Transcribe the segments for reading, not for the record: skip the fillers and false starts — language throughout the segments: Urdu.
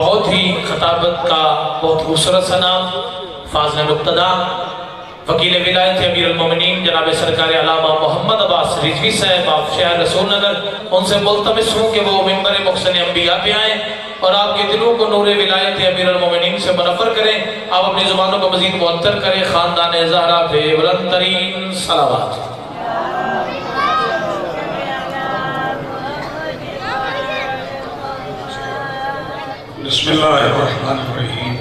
بہت ہی خطابت کا بہت خوبصورت سا نام فاضل مبتدا وکیل ولایت امیر المومنین جناب سرکار علامہ محمد عباس رضوی صاحب آپ شہر رسول نگر، ان سے ملتمس ہوں کہ وہ ممبر محسن انبیاء پہ آئیں اور آپ کے دلوں کو نور ولایت امیر المومنین سے منور کریں۔ آپ اپنی زبانوں کو مزید معطر کریں خاندان زہرا پہ بلند ترین صلوات۔ بسم اللہ الرحمن الرحیم۔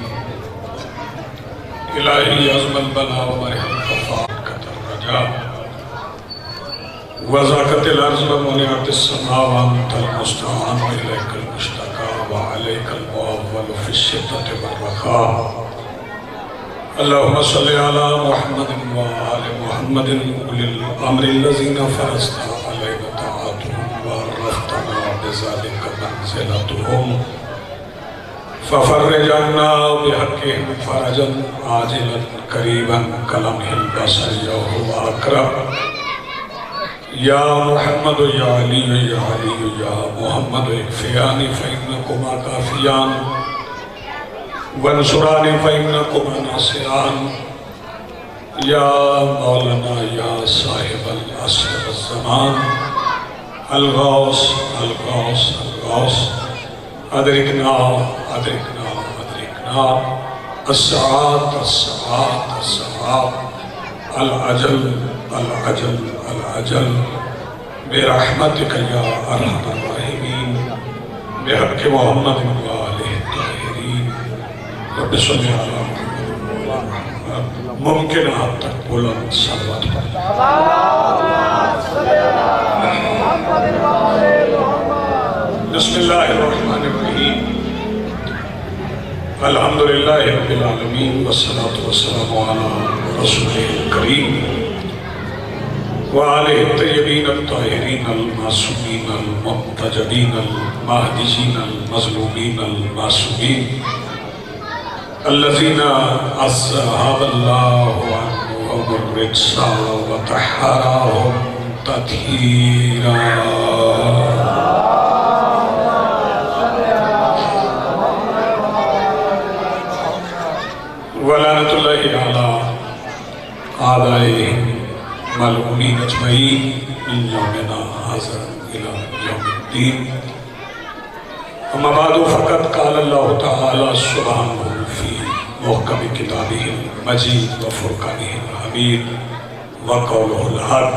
الہی عظم البلا و مرحم الفاق الرجاء وزاکت الارض و منعت السماء وانت المستعان و الیک المشتقى و علیک المعول فی الشدۃ والرخاء۔ اللہم صلی علی محمد و آل محمد اولی الامر الذین فرضت علینا طاعتهم و عرفتنا بذلک منزلتهم ففرج عنا بحقهم فرجا عاجلا قریبا کلمح البصر یا هو اقرب۔ یا محمد یا علی یا علی یا محمد اکفیانی فإنکما کافیان وانصرانی فإنکما ناصران۔ یا مولانا یا صاحب العصر والزمان الغوث الغوث الغوث ادرکنا ادرکنا ادرکنا الساعات الساعات الساعات العجل العجل العجل برحمتک یا ارحم الراحمین بحق محمد و آلہ الطاہرین رب صلی علی محمد۔ ممکن حد تک بلند صلوات بسم اللہ الرحمن الرحیم۔ الحمدللہ رب العالمین والصلاة والسلام علی رسول کریم وآلہ الطیبین الطاہرین المعصومین المنتجبین المہدیین المظلومین المعصومین الذین اذھب اللہ عنہم الرجس وطہرہم تطہیرا۔ ولعنت اللہ علی اعدائہم ملعونین اجمعین من یومنا ھذا الی یوم الدین۔ اما بعد فقد قال اللہ تعالی سبحانہ فی محکم کتابہ المجید و فرقانہ الحمید و قولہ الحق۔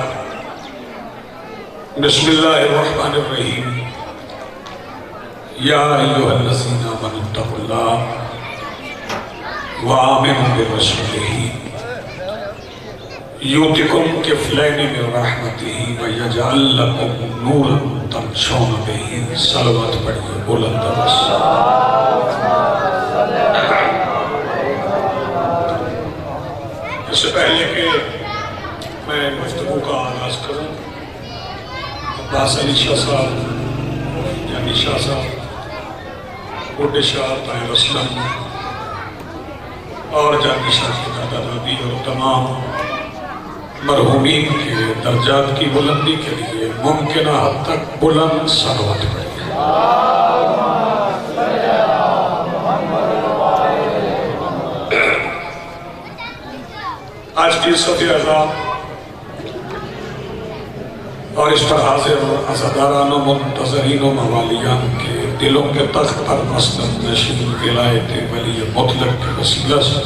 بسم اللہ الرحمن الرحیم۔ یا ایھا الذین آمنوا اتقوا اللہ وآمنوا برسولہ یؤتکم کفلین من رحمتہ ویجعل لکم نورا تمشون بہ۔ صلوات پڑھیے بلند بس۔ اس سے پہلے کہ میں گفتگو کا آغاز کروں، عباس علی شاہ صاحب جانی شاہ صاحب بڈھے شاہ طاہر اسلم اور جانی شاہ کی دادا دادی اور تمام مرحومین کے درجات کی بلندی کے لیے ممکنہ حد تک بلند صلوات پڑھیں۔ آج کی صفی اعضاء اور اس پر حاضر عزاداران و منتظرین و موالیان کے دلوں کے تخت پر مسند نشین ولایت ولی مطلق کے وسیلہ سے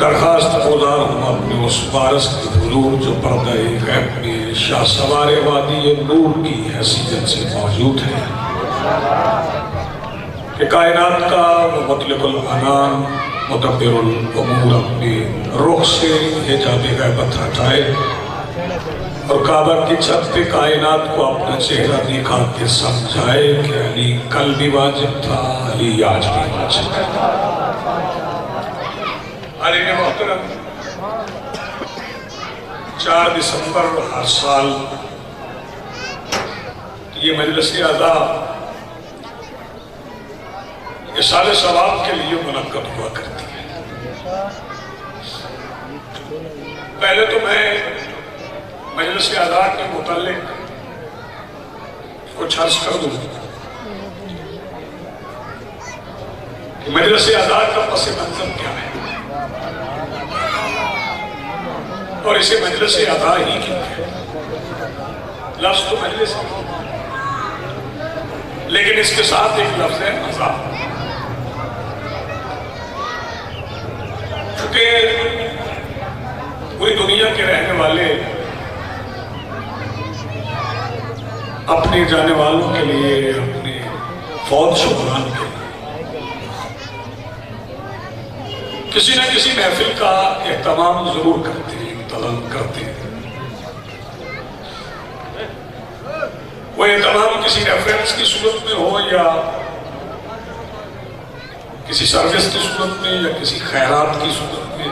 درخواست گزار ہوں اپنے اس وارث کے حضور جو پردہ غیب میں شاہ سوار وادی نور کی حیثیت سے موجود ہے کہ کائنات کا مطلق العنان مدبر الامور اپنے رخ سے حجاب غیبت ہٹائے اور کعبہ کی چھت پہ کائنات کو اپنا چہرہ دکھا کے سمجھائے کہ علی کل بھی واجب تھا، علی آج بھی واجب ہے۔ علی محترم 4 دسمبر ہر سال یہ مجلس اعضاء اصال ثواب کے لیے منعقد ہوا کرتی ہے۔ پہلے تو میں مجلس اعضاء کے متعلق کچھ عرض کر دوں۔ کہ مجلس ادا کا پس منظر کیا ہے اور اسے مجلس ادا ہی کیوں ہے. لفظ تو مجلس ہے لیکن اس کے ساتھ ایک لفظ ہے عذاب. چونکہ پوری دنیا کے رہنے والے اپنے جانے والوں کے لیے اپنے فوت شکران کے لیے کسی نہ کسی محفل کا اہتمام ضرور کرتے ہیں، انتظام کرتے ہیں. وہ اہتمام کسی ریفرنس کی صورت میں ہو یا کسی سروس کی صورت میں یا کسی خیرات کی صورت میں،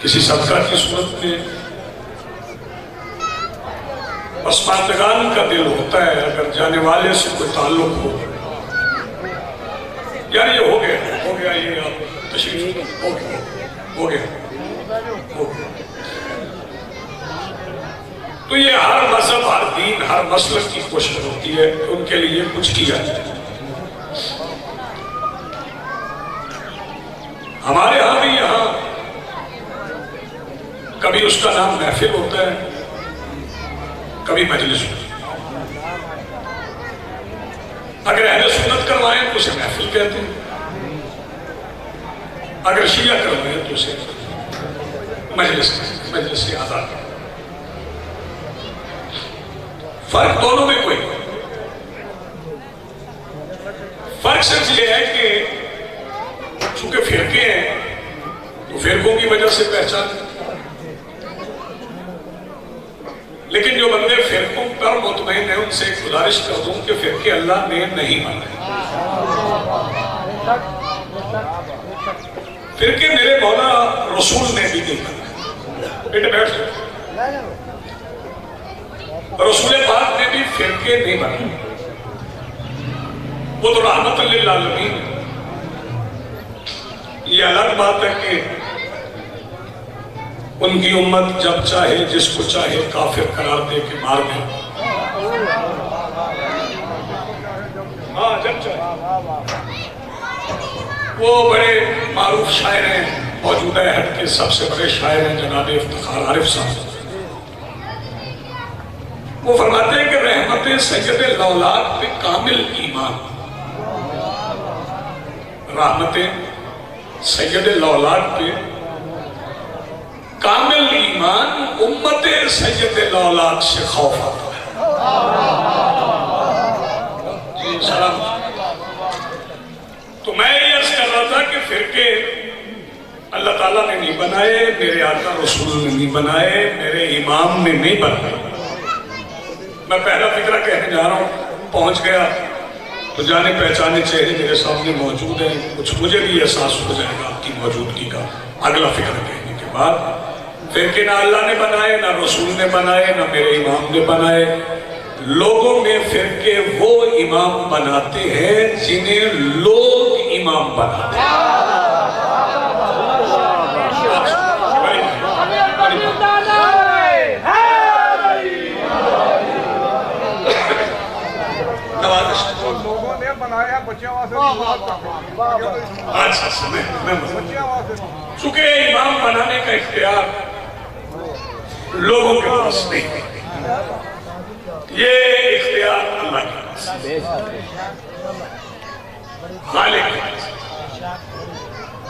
کسی صدقہ کی صورت میں. پسماندگان کا دل ہوتا ہے اگر جانے والے سے کوئی تعلق ہو، یار یہ ہو گیا یہ آپ تشریف ہو گیا. تو یہ ہر مذہب، ہر دین، ہر مسلک کی کوشش ہوتی ہے کہ ان کے لیے کچھ کیا جائے. ہمارے ہاں بھی یہاں کبھی اس کا نام محفل ہوتا ہے، کبھی مجلس. اگر اہل سنت کروائیں تو اسے محفل کہتے ہیں، اگر شیعہ کروائیں تو اسے مجلس سے آزاد. فرق دونوں میں کوئی فرق صرف یہ ہے کہ چونکہ فرقے ہیں تو فرقوں کی وجہ سے پہچان، لیکن جو بندے فرقوں پر مطمئن ہیں ان سے گزارش کر دوں کہ فرقے اللہ نے نہیں مانے. فرقے میرے مولا رسول نے بھی نہیں مانے. رسول پاک نے بھی فرقے نہیں مانے. وہ تو رحمت للعالمین ہے. یہ الگ بات ہے کہ ان کی امت جب چاہے جس کو چاہے کافر قرار دے کے مار دے. ہاں جب چاہے. وہ بڑے معروف شاعر ہیں، موجودہ عہد کے سب سے بڑے شاعر ہیں جناب افتخار عارف صاحب. وہ فرماتے ہیں کہ رحمت سید الاولاد پہ کامل ایمان. رحمت سید الاولاد پہ کامل ایمان، امت سید الاولاد سے خوف آتا ہے. جی سلام. تو میں یہ عرض کر رہا تھا کہ فرقے اللہ تعالیٰ نے نہیں بنائے، میرے آقا رسول نے نہیں بنائے، میرے امام نے نہیں بنائے. میں پہلا فکرہ کہنے جا رہا ہوں، پہنچ گیا تو جانے پہچانے چہرے میرے سامنے موجود ہیں. کچھ مجھے بھی احساس ہو جائے گا آپ کی موجودگی کا. اگلا فکرہ کہنے کے بعد فرقے نہ اللہ نے بنائے، نہ رسول نے بنائے، نہ میرے امام نے بنائے. لوگوں میں فرقے وہ امام بناتے ہیں جنہیں لوگ امام بناتے ہیں. چونکہ امام بنانے کا اختیار لوگوں کے پاس نہیں، یہ اختیار اللہ کے پاس، خالق کے پاس.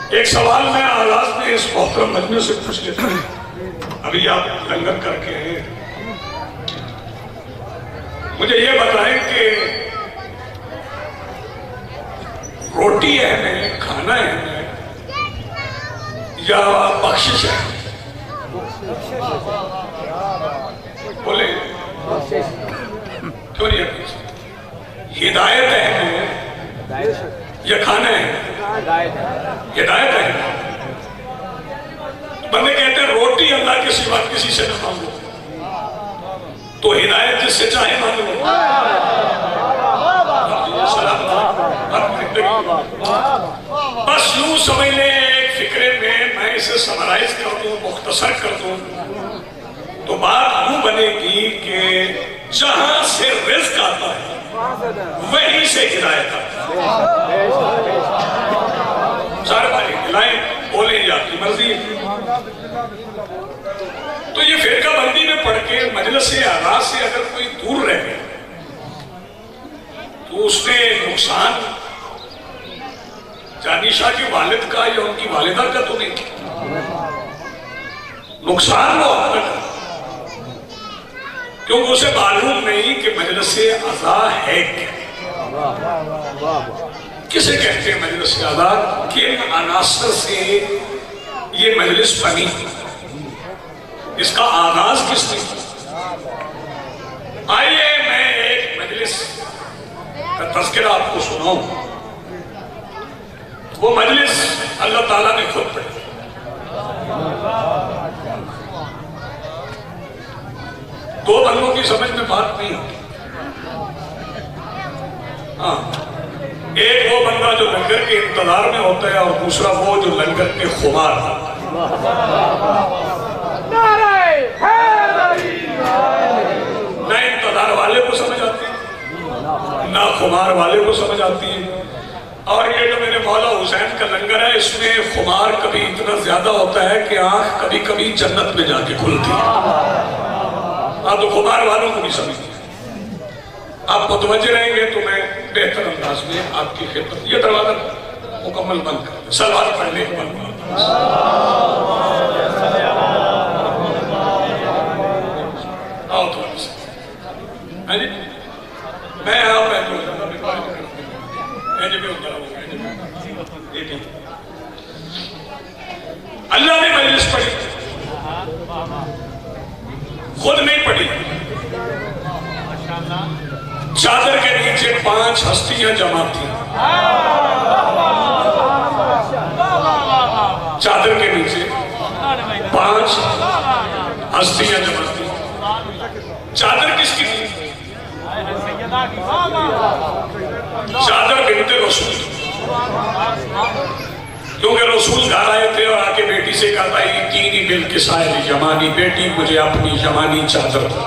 ایک سوال میں آغاز میں اس محترم مجمع سے پوچھ لیتا ہوں. ابھی آپ لنگر کر کے ہیں، مجھے یہ بتائیں کہ روٹی اہم ہے، کھانا اہم ہے یا بخشش ہے؟ بولے کیوں نہیں ہے؟ ہدایت اہم ہے یا کھانا ہے؟ ہدایت اہم ہے. بندے کہتے ہیں روٹی اللہ کے سوا کسی سے نہ مانگو، تو ہدایت جس سے چاہے مانگو. بس یوں سمجھ لیں ایک فکرے میں اسے سمرائز کر دوں، مختصر کر دوں تو بات یوں بنے گی کہ جہاں سے رزق آتا ہے وہیں سے ہدایت آتی ہے۔ سارے بھائی ہلائیں بولیں یا کی مرضی۔ تو یہ فرقہ بندی میں پڑھ کے مجلس آغاز سے اگر کوئی دور رہ گیا تو اس نے نقصان جانی شاہ کے والد کا یا ان کی والدہ کا تو نہیں کیا، نقصان وہ اپنا کرتا، کیونکہ اسے معلوم نہیں کہ مجلس اعضاء ہے کیا، کسے کہتے ہیں مجلس اعضاء، کن عناصر سے یہ مجلس بنی، اس کا آغاز کس نے کیا۔ آئیے میں ایک مجلس کا تذکرہ آپ کو سناؤں۔ وہ مجلس اللہ تعالیٰ نے خود پڑھی، دو بندوں کی سمجھ میں بات نہیں ہوتی۔ ہاں، ایک وہ بندہ جو لنگر کے انتظار میں ہوتا ہے اور دوسرا وہ جو لنگر کے خمار ہوتا ہے۔ نہ انتظار والے کو سمجھ آتی ہے، نہ خمار والے کو سمجھ آتی ہے۔ اور یہ جو میرے مولا حسین کا لنگر ہے، اس میں خمار کبھی اتنا زیادہ ہوتا ہے کہ آنکھ کبھی کبھی جنت میں جا کے کھلتی ہے۔ آپ تو خمار والوں کو بھی سمجھتے ہیں۔ آپ متوجہ رہیں گے تو میں بہتر انداز میں آپ کی خدمت، یہ دروازہ مکمل بند کر دیں، سلوات پڑھ لیں بند۔ آؤ تھوڑا سا میں آپ اللہ نے مجلس پڑھی، خود نہیں پڑھی۔ چادر کے نیچے 5 ہستیاں جمع تھیں، چادر کے نیچے 5 ہستیاں جمع تھیں۔ چادر کس کی تھی؟ چادر بنت رسول، کیونکہ رسول گھر آئے تھے اور آ کے بیٹی سے کہا تھا یہ تینی مل کے سائے جمانی، بیٹی مجھے اپنی جمانی چادر دو۔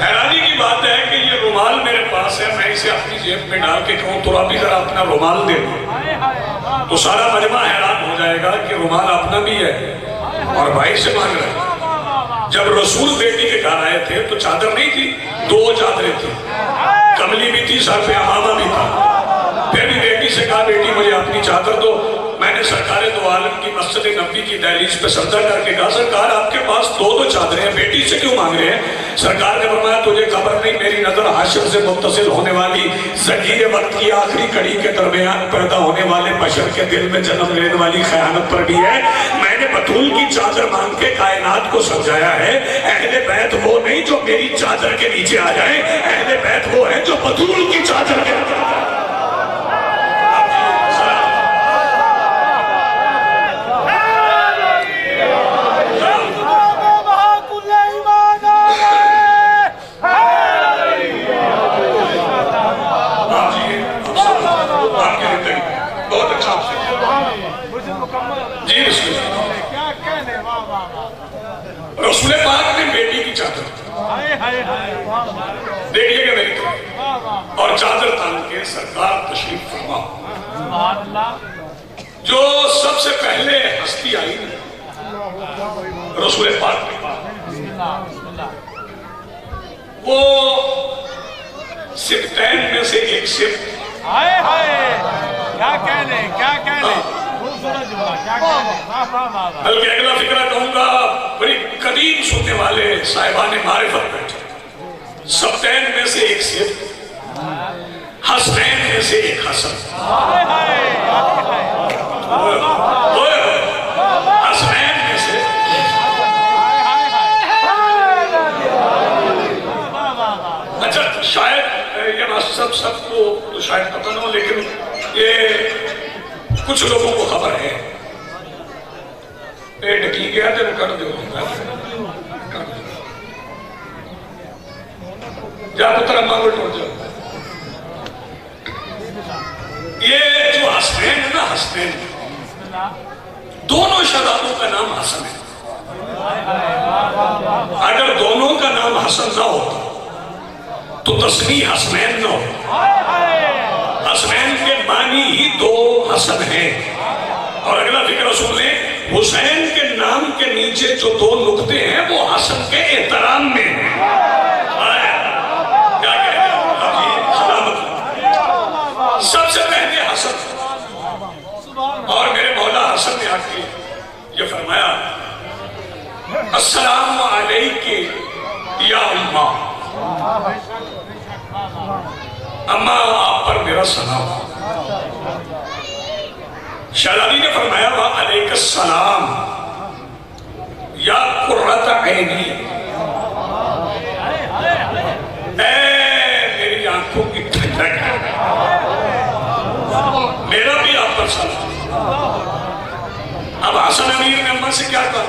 حیرانی کی بات ہے کہ یہ رومال میرے پاس ہے، میں اسے اپنی جیب میں ڈال کے کہوں تو ابھی ذرا اپنا رومال دے دو تو سارا مجمع حیران ہو جائے گا کہ رومال اپنا بھی ہے اور بھائی سے مانگ رہے ہیں۔ جب رسول بیٹی کے گھر آئے تھے تو چادر نہیں تھی، 2 چادریں تھی، کملی بھی تھی، سر پہ امامہ بھی تھا۔ پھر بھی بیٹی سے کہا بیٹی مجھے اپنی چادر دو۔ میں نے سرکار دو عالم کی مسجد نبوی کی دہلیز پہ سجدہ کر کے کہا سرکار آپ کے پاس 2 چادریں ہیں، بیٹی سے کیوں مانگ رہے ہیں؟ سرکار نے فرمایا تجھے خبر نہیں، میری نظر حاشر سے متصل ہونے والی زنجیر وقت کی آخری کڑی کے درمیان پیدا ہونے والے بشر کے دل میں جنم لینے والی خیانت پر بھی ہے۔ میں نے بطول کی چادر مانگ کے کائنات کو سمجھایا ہے، اہل بیت وہ نہیں جو میری چادر کے نیچے آ جائیں، اہل بیت وہ ہے جو بطول کی چادر کے نیچے آ جائیں۔ رسول پاک نے بیٹی کی چادر دیکھئے گا میری طرف اور چادر تان کے سرکار تشریف فرما۔ جو سب سے پہلے ہستی آئی رسول پاک کے وہ سبتین میں سے ایک سبت، کیا کہنے بلکہ اگلا فکرہ کہوں گا بڑی قدیم سننے والے صاحبان معرفت بیٹھے، سبتین میں سے ایک سبت، حسنین میں سے ایک حسن، حسنین میں سے اچھا شاید یہ سب کو تو شاید پتہ نہ ہو، لیکن یہ کچھ لوگوں کو خبر ہے، پیٹ کی گیا تو کر دو جا پتر مانگو ٹوٹ جاؤ۔ یہ جو حسنین ہے نا، حسنین دونوں شہزادوں کا نام حسن ہے۔ اگر دونوں کا نام حسن نہ ہوتا تو تسمیہ حسنین نہ ہو. حسنین کے معنی ہی دو حسن ہیں. اور اگلا فکر رسول نے حسین کے نام کے نیچے جو دو نقطے ہیں وہ حسن کے احترام میں ہیں. کیا کہہ رہے ہیں آپ یہ سلامت سب سے پہلے حسن. اور میرے مولا حسن نے آ کے یہ فرمایا السلام علیکم یا اماں. اماں آپ پر میرا سلام. شہزادی نے فرمایا وعلیک السلام یا قرۃ عینی. اے میری آنکھوں کی ٹھنڈک میرا بھی آپ پر سلام. اب حسن امیر نے اماں سے کیا کہا؟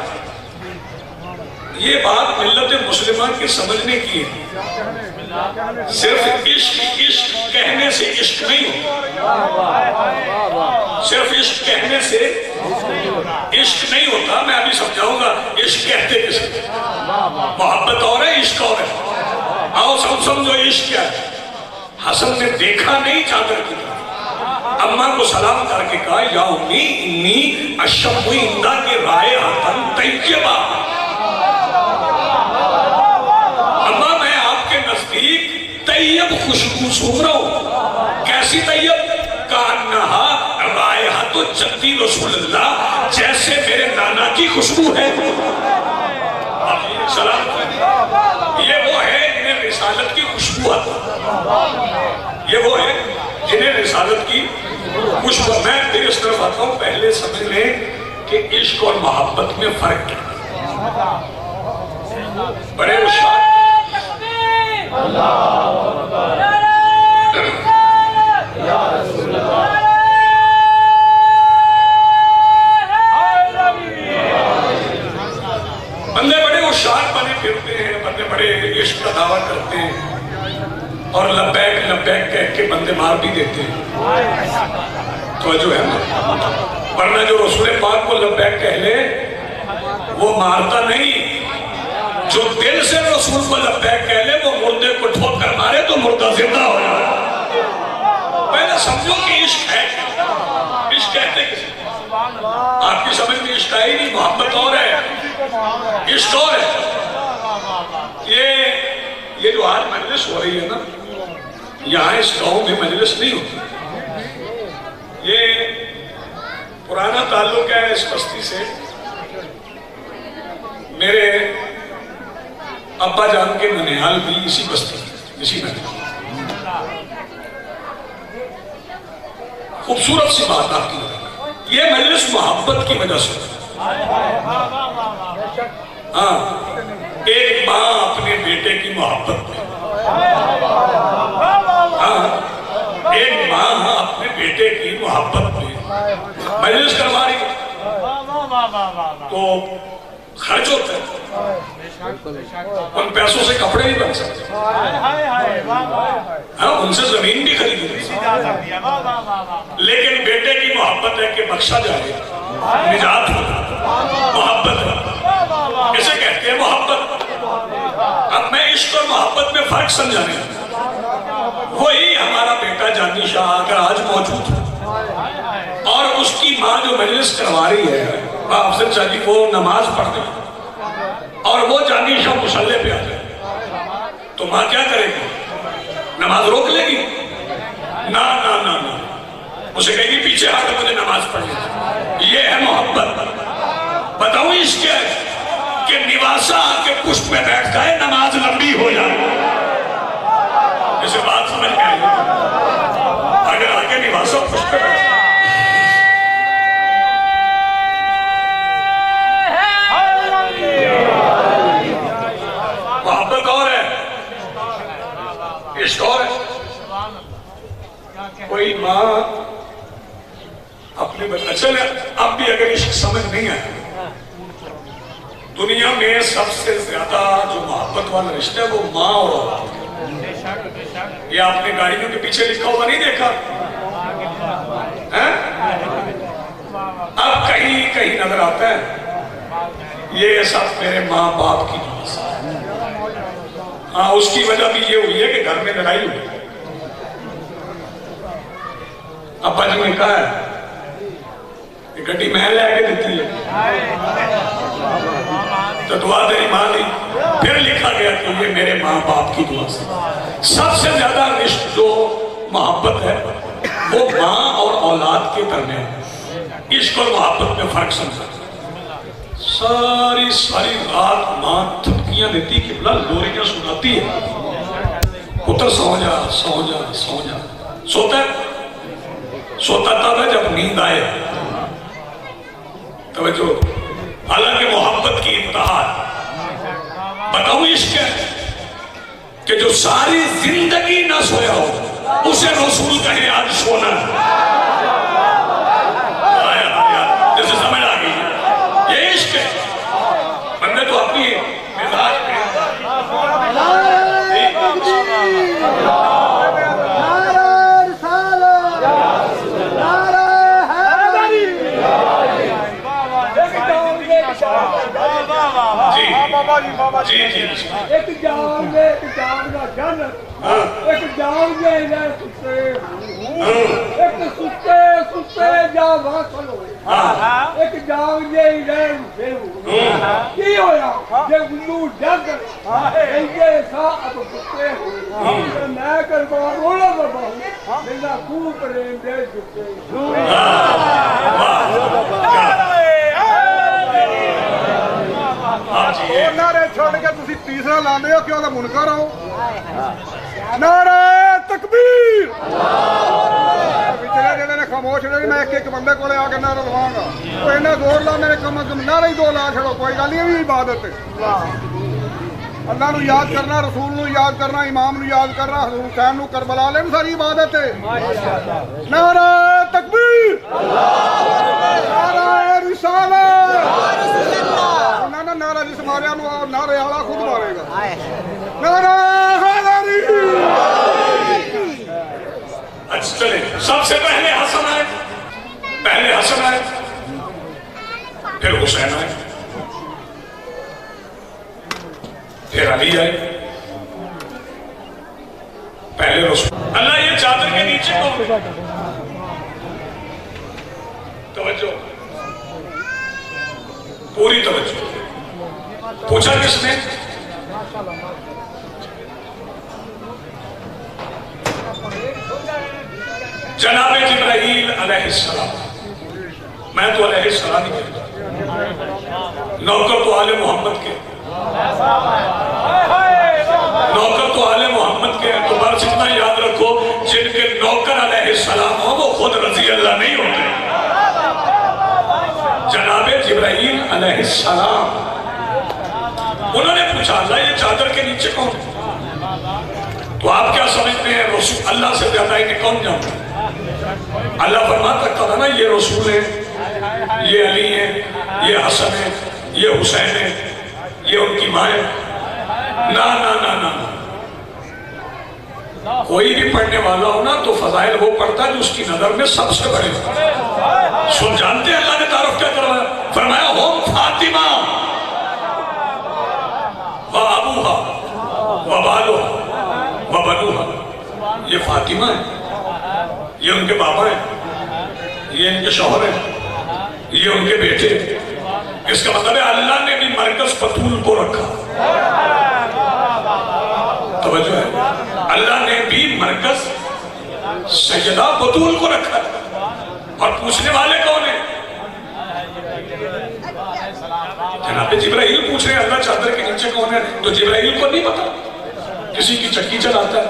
یہ بات ملت مسلمہ کے سمجھنے کی ہے. صرف عشق کہنے سے عشق نہیں ہوتا. صرف عشق کہنے سے عشق نہیں ہوتا. میں ابھی سمجھاؤں گا عشق کہتے کسے. محبت اور ہے عشق اور ہے. آؤ سمجھو عشق کیا ہے. حسن نے دیکھا نہیں چادر کی طرف. اماں کو سلام کر کے کہا یا امی انی اشم عندہ کے رائے حتن طیبہ. اماں میں آپ کے نزدیک طیب خوشبو سونگ رہا ہوں. کیسی طیب؟ کانہا رائحۃ جدی رسول اللہ, جیسے میرے نانا کی خوشبو ہے. سلام. یہ وہ ہے جنہیں رسالت کی خوشبو آتا. یہ وہ ہے جنہیں رسالت کی خوشبو. میں پھر اس طرف آتا ہوں. پہلے سمجھ لیں کہ عشق اور محبت میں فرق ہے. بڑے ہوشیار بندے بڑے ہوشیار بنے پھرتے ہیں. بندے بڑے عشق کا دعویٰ کرتے ہیں اور لبیک لبیک کہہ کے بندے مار بھی دیتے ہیں. توجہ ہے نا. ورنہ جو رسول پاک کو لبیک کہہ لے وہ مارتا نہیں. جو دل سے رسول کو لبیک کہہ لے وہ مردے کو ٹھوک کر مارے تو مردہ زندہ ہو جائے. پہلے سمجھو کہ عشق ہے. عشق کہتے کسی. آپ کی سمجھ میں عشق ہے ہی نہیں. محبت اور ہے, عشق اور ہے. یہ جو آج مجلس ہو رہی ہے نا, یہاں اس گاؤں میں مجلس نہیں ہوتی. یہ پرانا تعلق ہے اس بستی سے. میرے ابا جان کے ننیال بھی اسی بستی, اسی میں. خوبصورت سی بات آپ کی. یہ مجلس محبت کی وجہ سے. ہاں, ایک ماں اپنے بیٹے کی محبت میں. ہاں, ایک ماں اپنے بیٹے کی محبت میں مجلس کروا رہی ہے تو خرچ ہوتا ہے. ان پیسوں سے کپڑے نہیں بن سکتے. ہاں, ان سے زمین بھی خرید نہیں سکتے. لیکن بیٹے کی محبت ہے کہ بخشا جائے, نجات ہو. محبت ہے, اسے کہتے ہیں محبت. اب میں عشق اور محبت میں فرق سمجھانے لگا. وہی ہمارا بیٹا جانی شاہ اگر آج موجود ہے اور اس کی ماں جو مجلس کروا رہی ہے افضل شاہ جی وہ نماز پڑھتے ہیں اور وہ جانی شاہ مصلے پہ آ جائے تو ماں کیا کرے گی؟ نماز روک لے گی؟ نا نا نا نا, اسے کہے گی پیچھے آ کے مجھے نماز پڑھنی. یہ ہے محبت. بتاؤں اس کیا ہے کہ نواسا آ کے پشت میں بیٹھ جائے نماز لمبی ہو جائے. اسے بات سمجھ میں آئی. اگر آگے نواسا پشت پہ بیٹھ محبت اور ہے, عشق اور ہے. کوئی ماں اپنے بچے. چلے اب بھی اگر عشق سمجھ نہیں آئے, دنیا میں سب سے زیادہ جو محبت والا رشتہ ہے وہ ماں اور اولاد. یہ آپ نے گاڑیوں کے پیچھے لکھا ہوا نہیں دیکھا؟ اب کہیں کہیں نظر آتا ہے یہ سب میرے ماں باپ کی. ہاں اس کی وجہ بھی یہ ہوئی ہے کہ گھر میں لڑائی ہوئی. ابا جی نے کہا ہے کہ گڈی میں لے کے دیتی ہے تو دعا تیری ماں دی. پھر لکھا گیا کہ یہ میرے ماں باپ کی دعا سے. سب سے زیادہ رشت جو محبت ہے وہ ماں اور اولاد کے درمیان ہے. عشق اور محبت میں فرق سمجھا. ساری رات ماں تھپکیاں دیتی کہ بلا لوریاں سناتی ہے, پتر سو جا سو جا سو جا. سوتا تب ہے جب نیند آئے. توجہ. حالانکہ محبت کی انتہا بتاؤں عشق ہے کہ جو ساری زندگی نہ سویا ہو اسے رسول کہے آج سونا ہے. جیسے سمجھ آ گئی یہ عشق ہے. بندے تو اپنی مزاج میں ایک جان کا جنت, ایک جان کے ایک سستے جا واصل ہوئے, ایک جان کے کی ہویا یہ گلو جگ یہ سا اب سستے ہوئے میں کر بولا بابا میرا کو پریم دے جتے. نعرے چھوڑ کے تسی تیسرا لاندے ہو کیوں دا منکر ہو. نعرہ تکبیر. پچھلے جڑے نے خاموش رہے میں ایک بندے کو لے آ کے نعرہ لواں گا. تو انہیں زور لا میرے کم از کم نعرہ ہی 2 لا چھڑو. کوئی گل نہیں, بھی عبادت ہے. اللہ نو یاد کرنا, رسول نو یاد کرنا, امام نو یاد کرنا, حضور حسین نو کربلا والے نو ساری عبادت ہے. نعرہ تکبیر, نعرہ رسالت. نعرہ جس ماریا نو نعرے والا خود مارے گا. نعرہ حیدری. اچھا چلے. سب سے پہلے حسن آئے, پھر حسین آئے, پھر علی آئے, پہلے رسول. اللہ یہ چادر کے نیچے کون؟ توجہ, پوری توجہ. پوچھا کس نے؟ جناب جبرائیل علیہ السلام. میں تو علیہ السلام ہی کہتا, نوکر تو آل محمد کے, نوکر تو آل محمد کے. تو بس اتنا یاد رکھو جن کے نوکر علیہ السلام ہو وہ خود رضی اللہ نہیں ہوتے. جناب جبرائیل علیہ السلام انہوں نے پوچھا اللہ یہ چادر کے نیچے کون ہے؟ تو آپ کیا سمجھتے ہیں رسول اللہ سے زیادہ انہیں کون جانتا؟ اللہ فرماتا تھا نا یہ رسول ہے, یہ علی ہے, یہ حسن ہے, یہ حسین ہے, یہ ان کی ماں ہے. نا نا نا نا کوئی بھی پڑھنے والا ہو نا تو فضائل وہ پڑھتا ہے جو اس کی نظر میں سب سے بڑے. سن جانتے ہیں اللہ نے تعارف کیا کروایا؟ فرمایا ہوم فاطمہ و ابوہا و بالوہا و بنوہا. یہ فاطمہ ہے, یہ ان کے بابا ہیں, یہ ان کے شوہر ہیں, یہ ان کے بیٹے. اس کا مطلب ہے اللہ نے بھی مرکز بطول کو رکھا. توجہ ہے, اللہ نے بھی مرکز سیدہ بطول کو رکھا. اور پوچھنے والے کون ہیں؟ جناب جبرائیل پوچھ رہے ہیں اللہ چادر کے نیچے کون ہے. تو جبرائیل کو نہیں پتا, کسی کی چکی چلاتا ہے,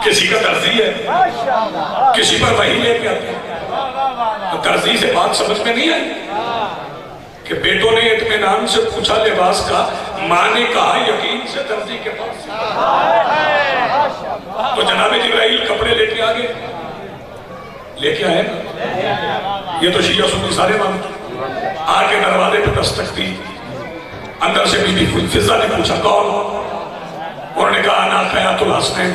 کسی کا درزی ہے, کسی پر وحی لے کے آتے ہیں. درزی سے بات سمجھ میں نہیں آئی کہ بیٹوں نے اطمینان سے پوچھا لباس کا, ماں نے کہا یقین سے درزی کے پاس. تو جناب جبرائیل کپڑے لے کے آگے لے کے آئے نا. یہ تو شیعہ سنی سارے مانتے. آگے دروازے پہ دستک دی, اندر سے بی بی فضہ نے پوچھا کون؟ انہوں نے کہا انا خیات الحسنین.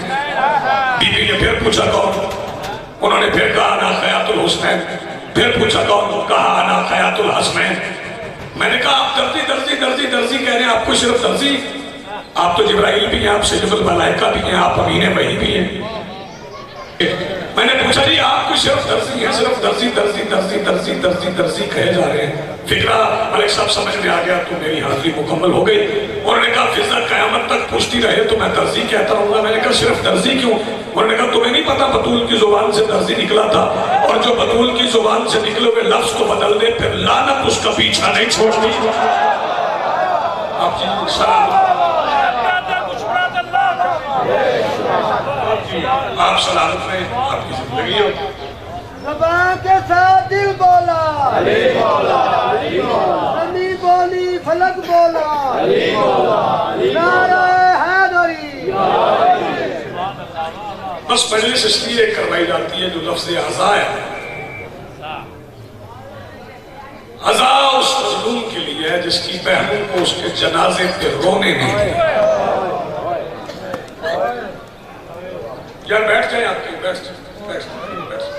بی بی نے پھر پوچھا کون؟ انہوں نے پھر کہا انا خیات الحسنین. پھر پوچھا کون؟ کہا انا خیات الحسنین. میں نے کہا آپ درزی درزی درزی درزی کہہ رہے ہیں، آپ کو صرف درزی؟ آپ تو جبرائیل بھی ہیں، آپ سید الملائکہ بھی ہیں، آپ امین وحی بھی ہیں۔ میں نے پوچھا جی آپ کو صرف درزی ہیں، صرف درزی درزی درزی درزی درزی درزی کہے جا رہے ہیں؟ فکرہ ملک صاحب سمجھ میں آ گیا تو میری حاضری مکمل ہو گئی۔ انہوں نے کہا فضا قیامت تک پوچھتی رہے تو میں درزی کہتا رہوں گا۔ میں نے کہا صرف درزی کیوں؟ انہوں نے کہا تمہیں نہیں پتا بطول کی زبان سے درزی نکلا تھا، اور جو بطول کی زبان سے نکلے ہوئے لفظ کو بدل دے پھر لعنت اس کا پیچھا نہیں چھوڑتی۔ آپ جی سلام، آپ سلامت رہیں، آپ کی زندگی ہو۔ زبان کے ساتھ دل بولا، زمین بولی فلک بولا، نعرہ حیدری۔ بس مجلس اس لیے کروائی جاتی ہے جو لفظ عزا ہے، عزا اس مظلوم کے لیے ہے جس کی بہنوں کو اس کے جنازے پہ رونے نہیں دیا۔ یار بیٹھ جائیں، آپ کی بیٹھ جائیں، بیٹھ جائیں، بیٹھ جائیں۔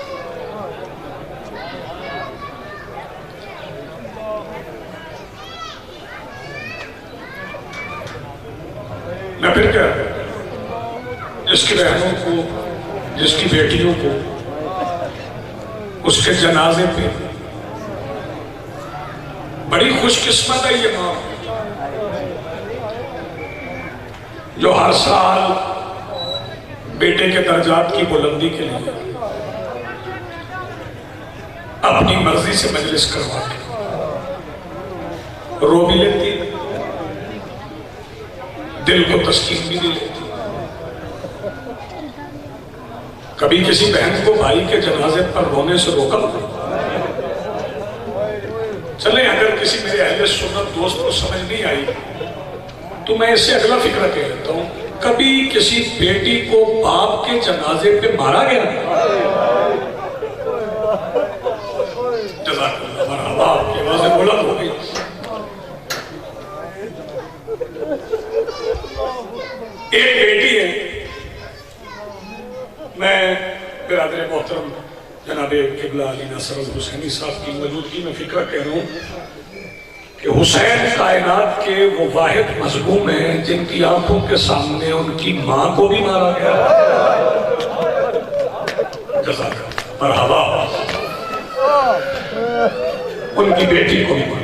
میں پھر کیا، جس کی بہنوں کو، جس کی بیٹیوں کو اس کے جنازے پہ، بڑی خوش قسمت ہے یہ ماں جو ہر سال بیٹے کے درجات کی بلندی کے لیے اپنی مرضی سے مجلس کروا کے رو بھی لیتی، دل کو تسکین بھی دے لیتی۔ کبھی کسی بہن کو بھائی کے جنازے پر رونے سے روکا؟ چلیں اگر کسی میرے اہل سنت دوست کو سمجھ نہیں آئی تو میں اس سے اگلا فکرہ کہہ لیتا ہوں، کبھی کسی بیٹی کو باپ کے جنازے پہ مارا گیا؟ جزاک اللہ، مرحبا، آپ کی آوازیں بلند ہو گئی۔ ایک بیٹی ہے، میں برادر محترم جناب قبلہ علی ناصر الحسینی صاحب کی موجودگی میں فکرہ کہہ رہا ہوں کہ حسین کائنات کے وہ واحد مظلوم ہیں جن کی آنکھوں کے سامنے ان کی ماں کو بھی مارا گیا۔ جزاک اللہ، مرحبا، ان کی بیٹی کو بھی مارا۔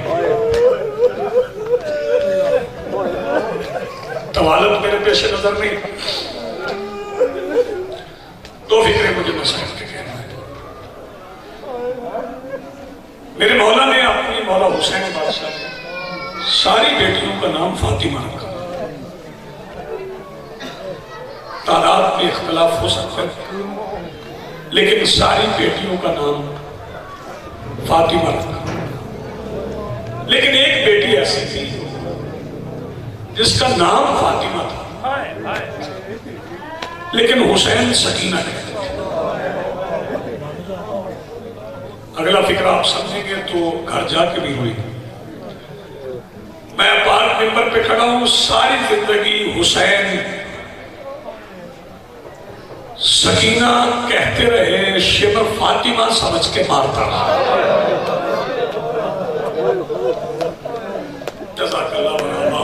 طوالت میرے پیش نظر نہیں، دو فکریں مجھے مسائل کے کہنا ہے۔ میرے مولا نے اپنی مولا حسین بادشاہ نے ساری بیٹیوں کا نام فاطمہ رکھا۔ تعداد میں اختلاف ہو سکتا ہے لیکن ساری بیٹیوں کا نام فاطمہ رکھا۔ لیکن ایک بیٹی ایسی تھی جس کا نام فاطمہ تھا لیکن حسین سکینہ کہتے تھے۔ اگلا فکرہ آپ سمجھیں گے تو گھر جا کے بھی ہوئی۔ میں پاک ممبر پہ کھڑا ہوں، ساری زندگی حسین سکینہ کہتے رہے، شبر فاطمہ سمجھ کے مارتا رہا۔ جزاک اللہ مرحبا۔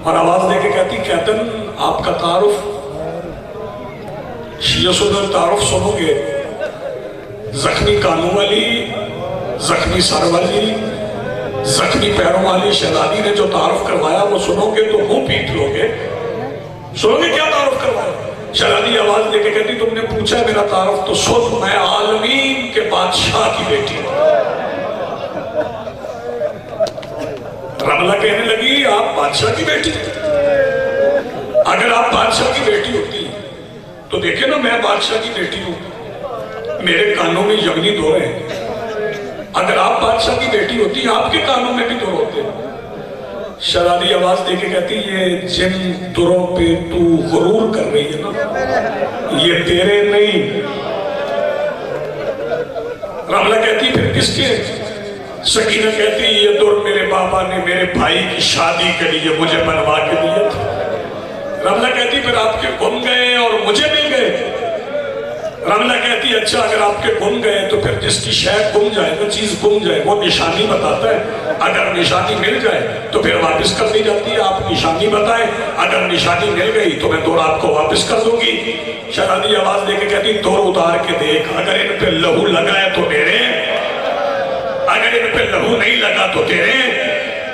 اور آواز دے کے کہتی کہتن آپ کا تعارف شیعہ سنت تعارف سنو گے، زخمی کانوں والی، زخمی سر والی، زخمی پیروں والی شہزادی نے جو تعارف کروایا وہ سنو گے تو منہ پیٹ لو گے۔ سنو گے کیا تعارف کروایا؟ شہزادی آواز دے کے کہتی تم نے پوچھا میرا تعارف تو سن، میں عالمین کے بادشاہ کی بیٹی ہوں۔ رملہ کہنے لگی آپ بادشاہ کی بیٹی ہیں؟ اگر آپ بادشاہ کی بیٹی ہوتی تو دیکھیں نا میں بادشاہ کی بیٹی ہوں، میرے کانوں میں یغنی دو رہے ہیں۔ اگر آپ بادشاہ کی بیٹی ہوتی آپ کے کانوں میں بھی دو ہوتے۔ شہزادی آواز دے کے کہتی یہ جن دروں پہ تو غرور کر رہی ہے نا یہ تیرے نہیں۔ رملہ کہتی پھر کس کے؟ سکینہ کہتی یہ در میرے بابا نے میرے بھائی کی شادی کے لیے مجھے بنوا کے دیے تھے۔ رملہ کہتی پھر آپ کے گم گئے اور مجھے مل گئے۔ رملہ کہتی ہے اچھا اگر آپ کے گم گئے تو پھر جس کی شے گم جائے وہ چیز گم جائے وہ نشانی بتاتا ہے، اگر نشانی مل جائے تو پھر واپس کر دی جاتی ہے، آپ نشانی بتائیں، اگر نشانی مل گئی تو میں دو رات کو واپس کر دوں گی۔ شہزادی آواز دے کے کہتی دور اتار کے دیکھ، اگر ان پہ لہو لگا ہے تو میرے، اگر ان پہ لہو نہیں لگا تو تیرے۔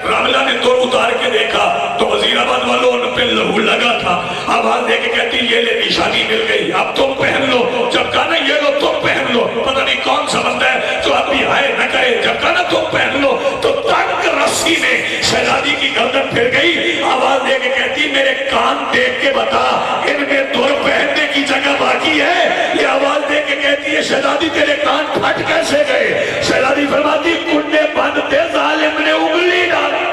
رملہ نے دور اتار کے دیکھا تو وزیر آباد والوں ان پہ لہو لگا تھا، آواز دے کے کہتی یہ لے نشانی مل گئی، اب تم پہن لو۔ جب کہا نا یہ لو تم پہن لو، پتہ نہیں کون سا بندہ ہے جو اب بھی ہائے نہ کرے، جب کہا نا تم پہن لو تو تنگ رسی میں شہزادی کی گردن پھر گئی، آواز دے کے کہتی میرے کان دیکھ کے بتا ان میں دور پہننے کی جگہ باقی ہے؟ یہ آواز دے کے کہتی ہے شہزادی تیرے کان پھٹ کیسے گئے؟ شہزادی فرماتی کنڈے بند تھے، ظالم نے انگلی ڈالی۔